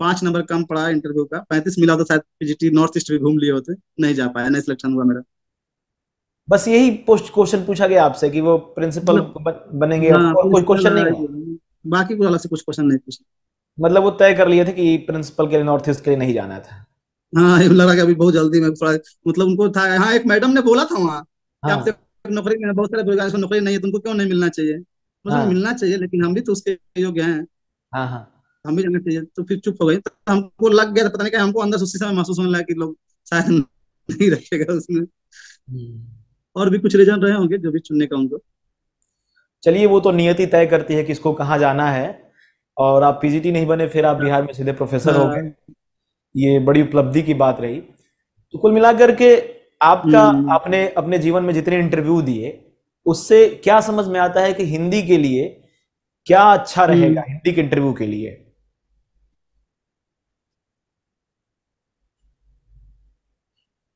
5 नंबर कम पड़ा इंटरव्यू का, 35 मिला, तो शायद पीजीटी नॉर्थ ईस्ट भी घूम लिए होते, नहीं जा पाया, नहीं सिलेक्शन हुआ मेरा। बस यही पोस्ट क्वेश्चन पूछा गया आपसे कि वो प्रिंसिपल मतलब बनेंगे, हाँ, और कोई प्रिंसिपल, क्वेश्चन नहीं हुआ? बाकी कोई अलग से कुछ क्वेश्चन नहीं पूछा। मतलब वो तय कर लिए थे कि प्रिंसिपल के लिए नॉर्थ ईस्ट के लिए नहीं जाना था? हाँ, ये लगा कि अभी बहुत जल्दी में थोड़ा, मतलब उनको था। हाँ, एक मैडम ने बोला था वहाँ कि आपसे हाँ नौकरी में, बहुत सारे बेरोजगार को नौकरी नहीं है, तुमको क्यों नहीं मिलना चाहिए? मतलब हाँ मिलना चाहिए, लेकिन हम भी तो उसके योग्य हैं, हाँ हाँ। हम भी जाना चाहिए। तो फिर चुप हो गई। तो हमको लग गया था, पता नहीं क्या, हमको अंदर से उसी समय महसूस होने लगा कि लोग शायद नहीं रखेगा उसमें। हम्म। और भी कुछ रीजन रहे होंगे जो भी चुनने का उनको। चलिए, वो तो नियति तय करती है किसको कहाँ जाना है। और आप पीजीटी नहीं बने, फिर आप बिहार में सीधे प्रोफेसर हो गए। हाँ। ये बड़ी उपलब्धि की बात रही। तो कुल मिलाकर के आपका, हम्म। आपने अपने जीवन में जितने इंटरव्यू दिए, उससे क्या समझ में आता है कि हिंदी के लिए क्या अच्छा रहेगा, हम्म। हिंदी के इंटरव्यू के लिए?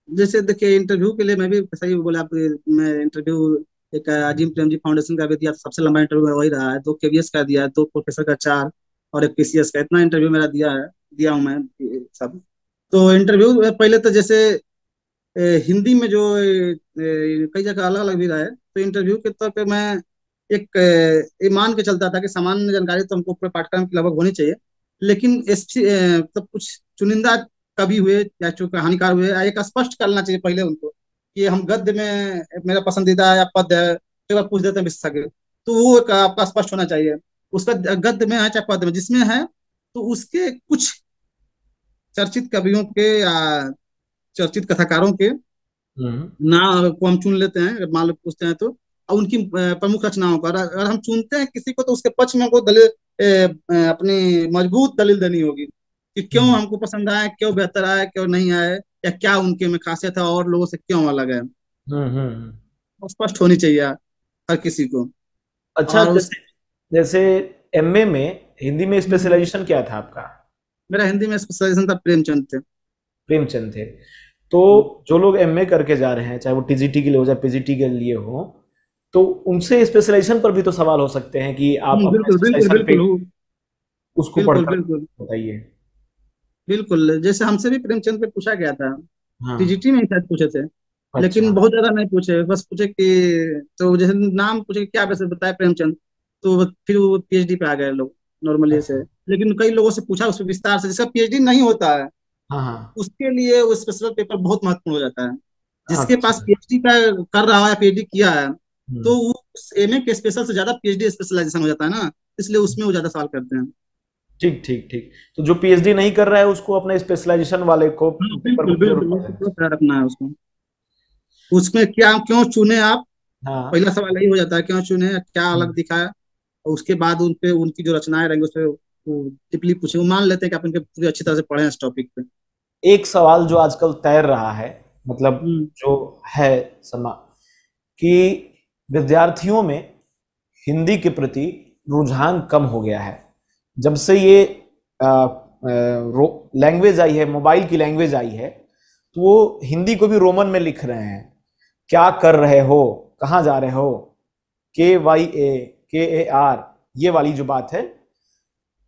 जैसे देखिए, इंटरव्यू के लिए मैं भी सही बोले आप, मैं इंटरव्यू एक अजीम प्रेमजी फाउंडेशन का भी दिया, सबसे लंबा इंटरव्यू वही रहा है। 2 केवीएस का दिया है, 2 प्रोफेसर का 4, और एक पीसीएस का, इतना इंटरव्यू मेरा दिया है, दिया हूँ मैं ये सब। तो इंटरव्यू पहले तो जैसे हिंदी में जो कई जगह अलग अलग भी रहा है, तो इंटरव्यू के तौर पे मैं एक ये मान के चलता था कि सामान्य जानकारी तो हमको पूरे पाठ्यक्रम की लगभग होनी चाहिए, लेकिन मतलब कुछ चुनिंदा कवि हुए या जो कहानीकार हुए, एक स्पष्ट करना चाहिए पहले उनको कि हम गद्य में मेरा पसंदीदा या पद्य है, कई बार पूछ देते हैं विशेषज्ञ। तो वो एक आपका स्पष्ट होना चाहिए, उसका गद्य में है चाहे पद्य में, जिसमें है तो उसके कुछ चर्चित कवियों के या चर्चित कथाकारों के हम्म ना को हम चुन लेते हैं, अगर मान लो पूछते हैं तो। और उनकी प्रमुख रचनाओं का, अगर हम चुनते हैं किसी को, तो उसके पक्ष में हमको दलील, अपनी मजबूत दलील देनी होगी कि क्यों हम्म हमको पसंद आया, क्यों बेहतर आया, क्यों नहीं आया, या क्या उनके में खासियत है और लोगों से क्यों अलग है। हम्म। वो स्पष्ट होनी चाहिए हर किसी को। अच्छा, और उस जैसे जैसे एमए में हिंदी में हम्म, स्पेशलाइजेशन क्या था आपका? मेरा हिंदी में स्पेशलाइजेशन था प्रेमचंद थे। प्रेमचंद थे। तो जो लोग एमए करके जा रहे हैं, चाहे वो टीजीटी के लिए हो चाहे पीजीटी के लिए हो, तो उनसे स्पेशलाइजेशन पर भी तो सवाल हो सकते हैं कि आप अपने बिल्कुल बिल्कुल स्पेशलाइजेशन पे बिल्कुल उसको बिल्कुल पढ़कर बिल्कुल बताइए। बिल्कुल। जैसे हमसे भी प्रेमचंद पे पूछा गया था, हाँ। टीजीटी में ही शायद पूछे थे, अच्छा। लेकिन बहुत ज्यादा नहीं पूछे, बस पूछे कि तो जैसे नाम पूछे क्या वैसे बताए प्रेमचंद, तो फिर वो पीएचडी पे आ गए लोग नॉर्मली से। अच्छा। लेकिन कई लोगों से पूछा उस विस्तार से, जिसका पीएचडी नहीं होता है हाँ हाँ। उसके लिए वो स्पेशल पेपर बहुत महत्वपूर्ण हो जाता है। जिसके पास अच्छा। पीएचडी का कर रहा है, पीएचडी किया है, तो हम्म। वो एमए के स्पेशल से ज्यादा पीएचडी स्पेशलाइजेशन हो जाता है ना, इसलिए उसमें वो ज्यादा सवाल करते हैं। ठीक ठीक ठीक। तो जो पीएचडी नहीं कर रहा है उसको अपने स्पेशलाइजेशन वाले को हाँ पेपर बिल्कुल को जरूर बिल्कुल, उसको पढ़ना पूरा चाहिए। ख्याल रखना है उसको। उसमें क्या क्यों चुने आप, हाँ। पहला सवाल यही हो जाता है, क्यों चुने, क्या हम्म। अलग दिखा है। और उसके बाद उन पे उनकी जो रचनाएं रहेंगी उस पे वो टिप्पणी पूछे, वो मान लेते हैं कि आप उनके पूरी अच्छी तरह से पढ़े हैं इस टॉपिक पे। एक सवाल जो आजकल तैर रहा है, मतलब हम्म जो है समा कि विद्यार्थियों में हिंदी के प्रति रुझान कम हो गया है जब से ये लैंग्वेज आई है, मोबाइल की लैंग्वेज आई है। तो वो हिंदी को भी रोमन में लिख रहे हैं। क्या कर रहे हो, कहाँ जा रहे हो, KYAKAR, ये वाली जो बात है।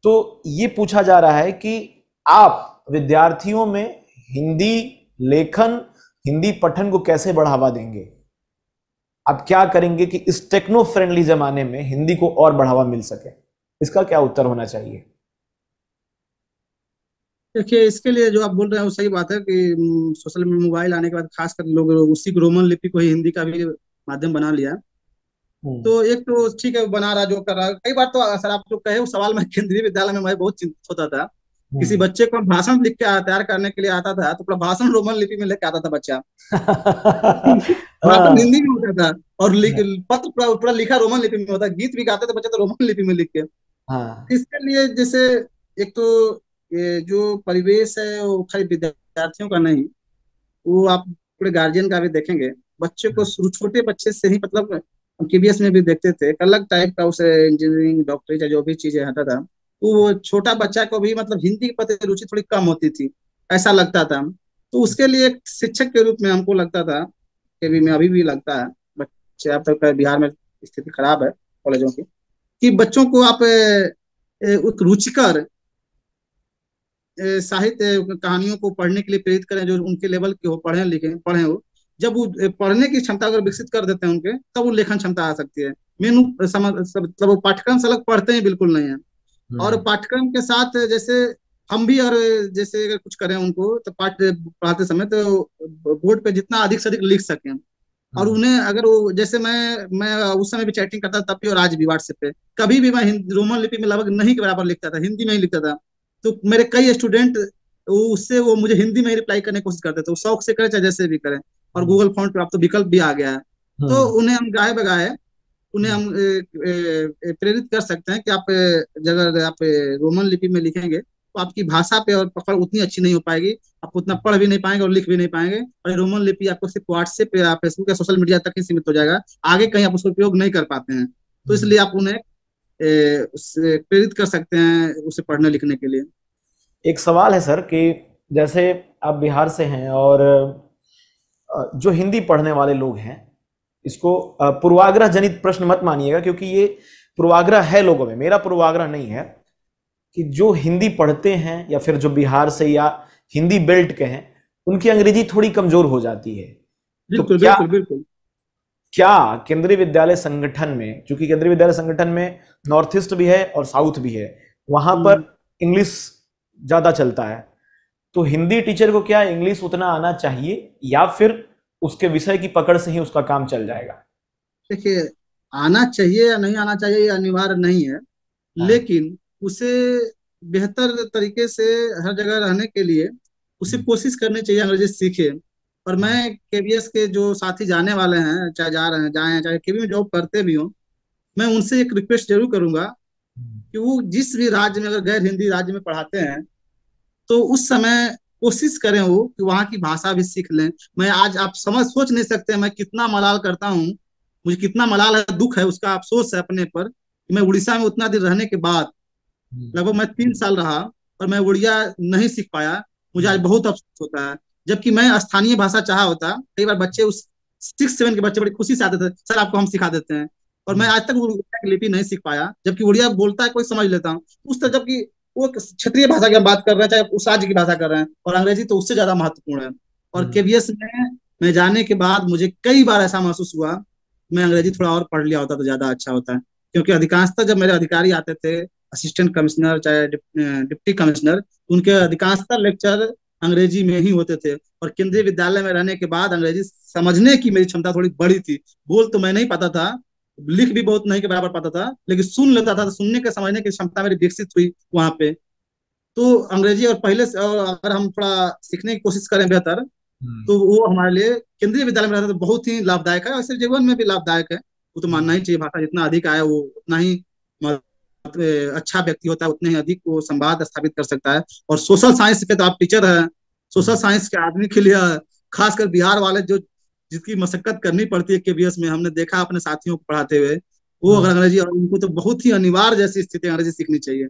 तो ये पूछा जा रहा है कि आप विद्यार्थियों में हिंदी लेखन, हिंदी पठन को कैसे बढ़ावा देंगे। आप क्या करेंगे कि इस टेक्नो फ्रेंडली जमाने में हिंदी को और बढ़ावा मिल सके। इसका क्या उत्तर होना चाहिए। देखिए, इसके लिए जो आप बोल रहे हैं वो सही बात है कि सोशल मोबाइल आने के बाद खासकर लोग उसी को रोमन लिपि को ही हिंदी का भी माध्यम बना लिया। हम्म। तो एक तो ठीक है, बना रहा जो कर रहा है। कई बार तो सर आप जो कहे वो सवाल, मैं केंद्रीय विद्यालय में मैं बहुत चिंतित होता था। किसी हम्म। बच्चे को भाषण लिख के तैयार करने के लिए आता था, तो पूरा भाषण रोमन लिपि में लेके आता था बच्चा। भाषण हाँ। हिंदी में होता था और पत्र पूरा पूरा लिखा रोमन लिपि में होता, गीत भी गाते थे बच्चे तो रोमन लिपि में लिख के। हाँ। इसके लिए जैसे एक तो ये जो परिवेश है वो खाली विद्यार्थियों का नहीं, वो आप पूरे गार्जियन का भी देखेंगे। बच्चे को शुरू छोटे बच्चे से ही, मतलब हम केबीएस में भी देखते थे, एक अलग टाइप का उसे इंजीनियरिंग डॉक्टरी या जो भी चीजें आता था, तो वो छोटा बच्चा को भी मतलब हिंदी के प्रति रुचि थोड़ी कम होती थी, ऐसा लगता था। तो उसके लिए एक शिक्षक के रूप में हमको लगता था, केबी में अभी भी लगता है, बच्चे अब तक बिहार में स्थिति खराब है कॉलेजों की, कि बच्चों को आप एक रुचिकर साहित्य कहानियों को पढ़ने के लिए प्रेरित करें, जो उनके लेवल के हो, पढ़े लिखे पढ़े हो। जब वो पढ़ने की क्षमता अगर विकसित कर देते हैं उनके, तब वो लेखन क्षमता आ सकती है। मेनू समझ मतलब वो पाठ्यक्रम से अलग पढ़ते हैं बिल्कुल नहीं है। और हम्म। पाठ्यक्रम के साथ जैसे हम भी, और जैसे अगर कुछ करें उनको तो पाठ पढ़ाते समय, तो बोर्ड पे जितना अधिक से अधिक लिख सकें। और हम्म। उन्हें अगर वो जैसे मैं उस समय भी चैटिंग करता था तब भी, और आज भी व्हाट्सएप पे कभी भी मैं रोमन लिपि में लगभग नहीं के बराबर लिखता था, हिंदी में ही लिखता था। तो मेरे कई स्टूडेंट उससे वो मुझे हिंदी में ही रिप्लाई करने की कोशिश करते थे, वो शौक से करें चाहे जैसे भी करें। और हम्म। गूगल फॉन्ट पे अब तो विकल्प भी आ गया है, तो हम्म। उन्हें हम गाए बगाए, उन्हें हम्म। हम प्रेरित कर सकते हैं कि आप अगर आप रोमन लिपि में लिखेंगे तो आपकी भाषा पे और पकड़ उतनी अच्छी नहीं हो पाएगी, आप उतना पढ़ भी नहीं पाएंगे और लिख भी नहीं पाएंगे। और ये रोमन लिपि आपको सिर्फ व्हाट्सएप या फेसबुक या सोशल मीडिया तक ही सीमित हो जाएगा, आगे कहीं आप उसका उपयोग नहीं कर पाते हैं। तो हम्म। इसलिए आप उन्हें उससे प्रेरित कर सकते हैं उसे पढ़ने लिखने के लिए। एक सवाल है सर कि जैसे आप बिहार से हैं और जो हिंदी पढ़ने वाले लोग हैं, इसको पूर्वाग्रह जनित प्रश्न मत मानिएगा, क्योंकि ये पूर्वाग्रह है लोगों में, मेरा पूर्वाग्रह नहीं है। कि जो हिंदी पढ़ते हैं या फिर जो बिहार से या हिंदी बेल्ट के हैं, उनकी अंग्रेजी थोड़ी कमजोर हो जाती है। तो बिल्कुल क्या बिल्कुल बिल्कुल क्या केंद्रीय विद्यालय संगठन में, क्योंकि केंद्रीय विद्यालय संगठन में नॉर्थ ईस्ट भी है और साउथ भी है, वहां पर हम्म। इंग्लिश ज्यादा चलता है। तो हिंदी टीचर को क्या इंग्लिश उतना आना चाहिए या फिर उसके विषय की पकड़ से ही उसका काम चल जाएगा। देखिए, आना चाहिए या नहीं आना चाहिए ये अनिवार्य नहीं है, हाँ। लेकिन उसे बेहतर तरीके से हर जगह रहने के लिए उसे हम्म। कोशिश करनी चाहिए अंग्रेजी सीखे। और हम्म। मैं केबीएस के जो साथी जाने वाले हैं, चाहे जा रहे हैं जाए हैं, चाहे केबी में जॉब करते भी हों, मैं उनसे एक रिक्वेस्ट जरूर करूंगा कि वो जिस भी राज्य में, अगर गैर हिंदी राज्य में पढ़ाते हैं, तो उस समय कोशिश करें वो कि वहाँ की भाषा भी सीख लें। मैं आज आप सोच नहीं सकते मैं कितना मलाल करता हूँ, मुझे कितना मलाल है, दुख है, उसका अफसोस है अपने पर कि मैं उड़ीसा में उतना दिन रहने के बाद, हम्म। लगभग मैं 3 साल रहा और मैं उड़िया नहीं सीख पाया। मुझे आज हम्म। बहुत अफसोस होता है, जबकि मैं स्थानीय भाषा चाहा होता। कई बार बच्चे उस 6 7 के बच्चे बड़ी खुशी से आते थे, सर आपको हम सिखा देते हैं। और मैं आज तक वो उड़िया की लिपि नहीं सीख पाया, जबकि उड़िया बोलता है कोई समझ लेता हूँ उस तरह, जबकि वो क्षेत्रीय भाषा की हम बात कर रहे हैं, चाहे उस राज्य की भाषा कर रहे हैं, और अंग्रेजी तो उससे ज्यादा महत्वपूर्ण है। और केवीएस में मैं जाने के बाद मुझे कई बार ऐसा महसूस हुआ, मैं अंग्रेजी थोड़ा और पढ़ लिया होता तो ज्यादा अच्छा होता है। क्योंकि अधिकांशतः जब मेरे अधिकारी आते थे, असिस्टेंट कमिश्नर चाहे डिप्टी कमिश्नर, उनके अधिकांशतः लेक्चर अंग्रेजी में ही होते थे। और केंद्रीय विद्यालय में रहने के बाद अंग्रेजी समझने की मेरी क्षमता थोड़ी बड़ी थी। बोल तो मैं नहीं पाता था, लिख भी बहुत नहीं के बराबर पाता था, लेकिन सुन लेता था, तो सुनने के समझने की क्षमता मेरी विकसित हुई वहां पे। तो अंग्रेजी और पहले से, और अगर हम थोड़ा सीखने की कोशिश करें बेहतर, तो वो हमारे लिए केंद्रीय विद्यालय में रहता तो बहुत ही लाभदायक है, और सिर्फ जीवन में भी लाभदायक है। वो तो मानना ही चाहिए, भाषा जितना अधिक आए वो उतना ही अच्छा व्यक्ति होता है, उतने ही अधिक वो संवाद स्थापित कर सकता है। और सोशल साइंस के तो आप टीचर हैं, सोशल साइंस के आदमी के लिए, खासकर बिहार वाले जो जिसकी मशक्कत करनी पड़ती है केबीएस में, हमने देखा अपने साथियों को पढ़ाते हुए, वो अगर अंग्रेजी, और उनको तो बहुत ही अनिवार्य जैसी स्थिति अंग्रेजी सीखनी चाहिए।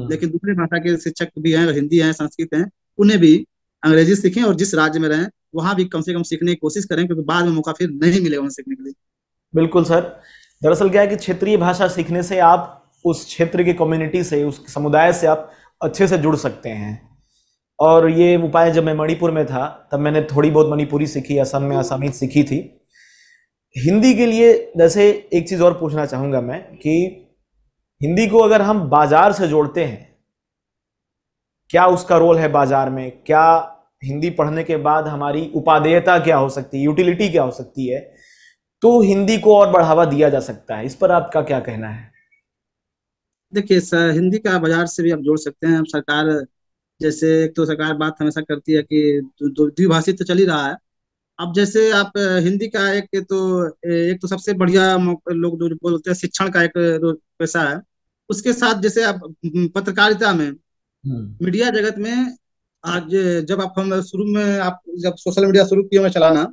लेकिन दूसरी भाषा के शिक्षक भी हैं, हिंदी है, संस्कृत है, उन्हें भी अंग्रेजी सीखें, और जिस राज्य में रहें वहां भी कम से कम सीखने की कोशिश करें, क्योंकि बाद में मौका फिर नहीं मिलेगा उन्हें सीखने के लिए। बिल्कुल सर। दरअसल क्या है कि क्षेत्रीय भाषा सीखने से आप उस क्षेत्र की कम्युनिटी से, उस समुदाय से आप अच्छे से जुड़ सकते हैं। और ये उपाय जब मैं मणिपुर में था तब मैंने थोड़ी बहुत मणिपुरी सीखी, असम में असमीज सीखी थी। हिंदी के लिए जैसे एक चीज़ और पूछना चाहूँगा मैं कि हिंदी को अगर हम बाजार से जोड़ते हैं, क्या उसका रोल है बाजार में? क्या हिंदी पढ़ने के बाद हमारी उपादेयता क्या हो सकती है, यूटिलिटी क्या हो सकती है, तो हिंदी को और बढ़ावा दिया जा सकता है? इस पर आपका क्या कहना है? देखिए सर, हिंदी का बाजार से भी आप जोड़ सकते हैं। अब सरकार, जैसे एक तो सरकार बात हमेशा करती है कि द्विभाषी तो चल ही रहा है। अब जैसे आप हिंदी का एक तो सबसे बढ़िया लोग जो बोलते हैं शिक्षण का एक पैसा है। उसके साथ जैसे आप पत्रकारिता में, मीडिया जगत में, आज जब आप हम शुरू में आप जब सोशल मीडिया शुरू किए में चलाना,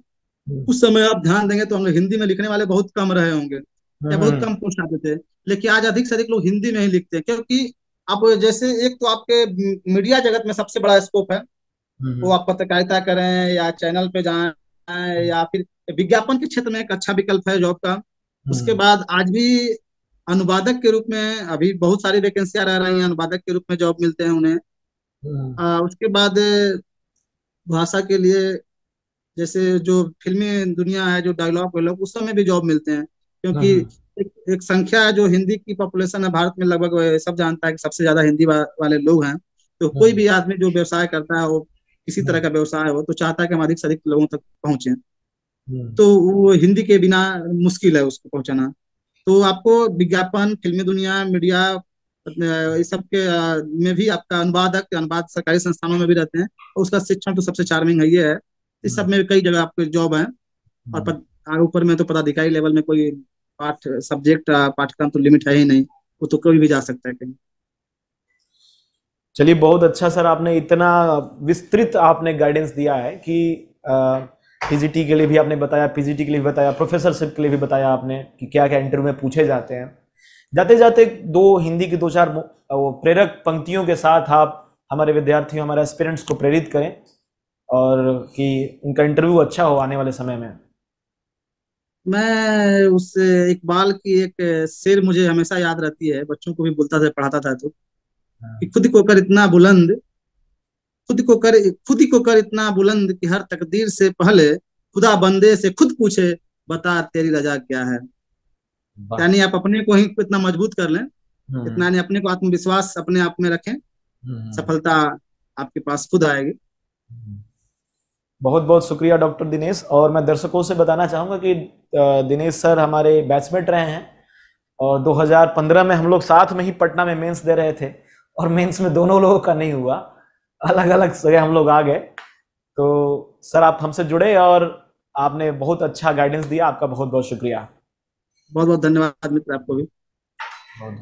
उस समय आप ध्यान देंगे तो हम हिंदी में लिखने वाले बहुत कम रहे होंगे, या बहुत कम पोस्ट आते थे। लेकिन आज अधिक से अधिक लोग हिंदी में ही लिखते हैं, क्योंकि अब जैसे एक तो आपके मीडिया जगत में सबसे बड़ा स्कोप है, वो आप पत्रकारिता करें या चैनल पे जाएं, या फिर विज्ञापन के क्षेत्र में एक अच्छा विकल्प है जॉब का। उसके बाद आज भी अनुवादक के रूप में अभी बहुत सारी वैकेंसियां रह रही हैं, अनुवादक के रूप में जॉब मिलते हैं उन्हें। उसके बाद भाषा के लिए, जैसे जो फिल्मी दुनिया है, जो डायलॉग वायलॉग, उस समय भी जॉब मिलते हैं। क्योंकि एक संख्या है, जो हिंदी की पॉपुलेशन है भारत में, लगभग सब जानता है कि सबसे ज्यादा हिंदी वाले लोग हैं। तो कोई भी आदमी जो व्यवसाय करता है, वो किसी तरह का व्यवसाय हो, तो चाहता है कि हम अधिक से अधिक लोगों तक पहुंचे। तो वो हिंदी के बिना मुश्किल है उसको पहुंचाना। तो आपको विज्ञापन, फिल्मी दुनिया, मीडिया, इस सब के में भी आपका अनुवाद सरकारी संस्थानों में भी रहते हैं, और उसका शिक्षण तो सबसे चार्मिंग है ये है। इस सब में कई जगह आपके जॉब है। और आगे ऊपर में तो पदाधिकारी लेवल में कोई पाठ्यक्रम तो लिमिट है ही नहीं, वो तो कोई भी जा सकता है कहीं। चलिए, बहुत अच्छा सर, आपने इतना विस्तृत आपने गाइडेंस दिया है कि पीजीटी के लिए भी आपने बताया, पीजीटी के लिए भी बताया, प्रोफेसरशिप के लिए भी बताया आपने कि क्या क्या इंटरव्यू में पूछे जाते हैं। जाते जाते दो हिंदी की दो चार प्रेरक पंक्तियों के साथ आप हमारे विद्यार्थियों, हमारे एस्पिरेंट्स को प्रेरित करें, और कि उनका इंटरव्यू अच्छा हो आने वाले समय में। मैं उस इकबाल की एक शेर मुझे हमेशा याद रहती है, बच्चों को भी बोलता था, पढ़ाता था, तो कि खुद को कर इतना बुलंद, खुद ही को कर इतना बुलंद कि हर तकदीर से पहले खुदा बंदे से खुद पूछे, बता तेरी रजा क्या है। यानी आप अपने को ही इतना मजबूत कर लें, इतना, यानी अपने को आत्मविश्वास अपने आप में रखें, सफलता आपके पास खुद आएगी। बहुत बहुत शुक्रिया डॉक्टर दिनेश। और मैं दर्शकों से बताना चाहूँगा कि दिनेश सर हमारे बैचमेट रहे हैं, और 2015 में हम लोग साथ में ही पटना में मेंस दे रहे थे, और मेंस में दोनों लोगों का नहीं हुआ, अलग अलग जगह हम लोग आ गए। तो सर आप हमसे जुड़े और आपने बहुत अच्छा गाइडेंस दिया, आपका बहुत बहुत शुक्रिया। बहुत बहुत धन्यवाद मित्र, आपको भी। बहुत